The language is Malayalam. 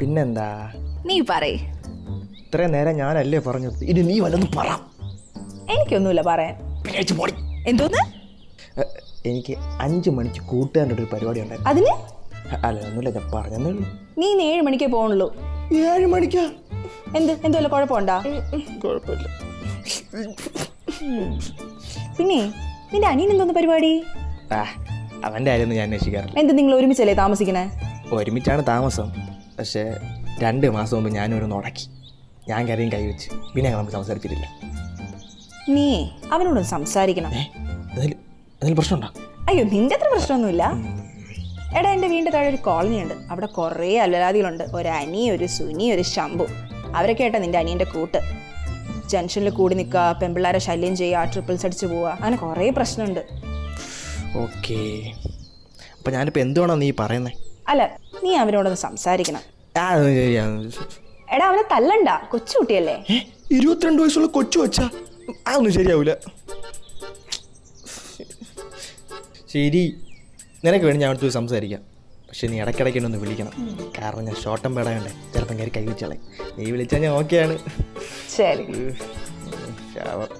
പിന്നെന്താ നീ പറയ്. ഇത്രയും നേരം ഞാനല്ലേ പറഞ്ഞത്, ഇനി നീ വല്ലതും പറ. എനിക്കൊന്നുമില്ല പറയാൻ. എന്തോന്ന്? എനിക്ക് 5 മണിക്ക് കൂട്ടുകാരുടെ ഒരു പരിപാടി ഉണ്ടായിരുന്നു. അതിന് അല്ല ഒന്നുമില്ല, ഞാൻ പറഞ്ഞതേ ഉള്ളൂ. നീ 7 മണിക്കേ പോകണുള്ളൂ. 7 മണിക്കാ? എന്തോല്ല കുഴപ്പമുണ്ടാ? കുഴപ്പമില്ല. പിന്നെ നിന്റെ അനിയൻ എന്തോന്ന് പരിപാടി? അവൻ്റെ കാര്യമൊന്നും ഞാൻ അന്വേഷിക്കാറില്ല. എന്ത് നിങ്ങൾ ഒരുമിച്ചല്ലേ താമസിക്കണേ? ഒരുമിച്ചാണ് താമസം, പക്ഷേ 2 മാസം മുമ്പ് ഞാനൊരു നുടക്കി. ഞാൻ കാര്യം കൈവച്ച് പിന്നെ ഞങ്ങൾ സംസാരിച്ചിട്ടില്ല. നീ അവനോടൊന്ന് സംസാരിക്കണം. എന്തെങ്കിലും പ്രശ്നമുണ്ടോ? അയ്യോ, നിന്റെ അത്ര പ്രശ്നമൊന്നുമില്ല. എടാ, എൻ്റെ വീടിൻ്റെ താഴെ ഒരു കോളനി ഉണ്ട്. അവിടെ കുറേ അലരാതികളുണ്ട്. ഒരു അനി, ഒരു സുനി, ഒരു ശംഭു. അവരൊക്കെ ആയിട്ടാ നിന്റെ അനിയൻ്റെ കൂട്ട്. ജംഗ്ഷനിൽ കൂടി നിൽക്കുക, പെൺപിള്ളേരെ ശല്യം ചെയ്യുക, ട്രിപ്പിൾസ് അടിച്ച് പോവുക, അങ്ങനെ കുറേ പ്രശ്നമുണ്ട്. ഓക്കെ, അപ്പം ഞാനിപ്പോൾ എന്തുവാണോ നീ പറയുന്നത്? അല്ല, നീ അവനോടൊന്ന് സംസാരിക്കണം. എടാ, അവനെ തല്ലണ്ട, കൊച്ചുകുട്ടിയല്ലേ. 22 വയസ്സുള്ള കൊച്ചു വച്ചാ അതൊന്നും ശരിയാവൂല. ശരി, നിനക്ക് വേണ്ടി ഞാൻ അടുത്ത് പോയി സംസാരിക്കാം. പക്ഷെ നീ ഇടയ്ക്കിടയ്ക്ക് ഒന്ന് വിളിക്കണം. കാരണം ഞാൻ ഷോർട്ട് ടൈം പേടായോണ്ടേ ചിലപ്പം കയറി കൈ വെച്ചോളെ. നീ വിളിച്ചാൽ ഞാൻ ഓക്കെയാണ്. ശരി. ശാപം.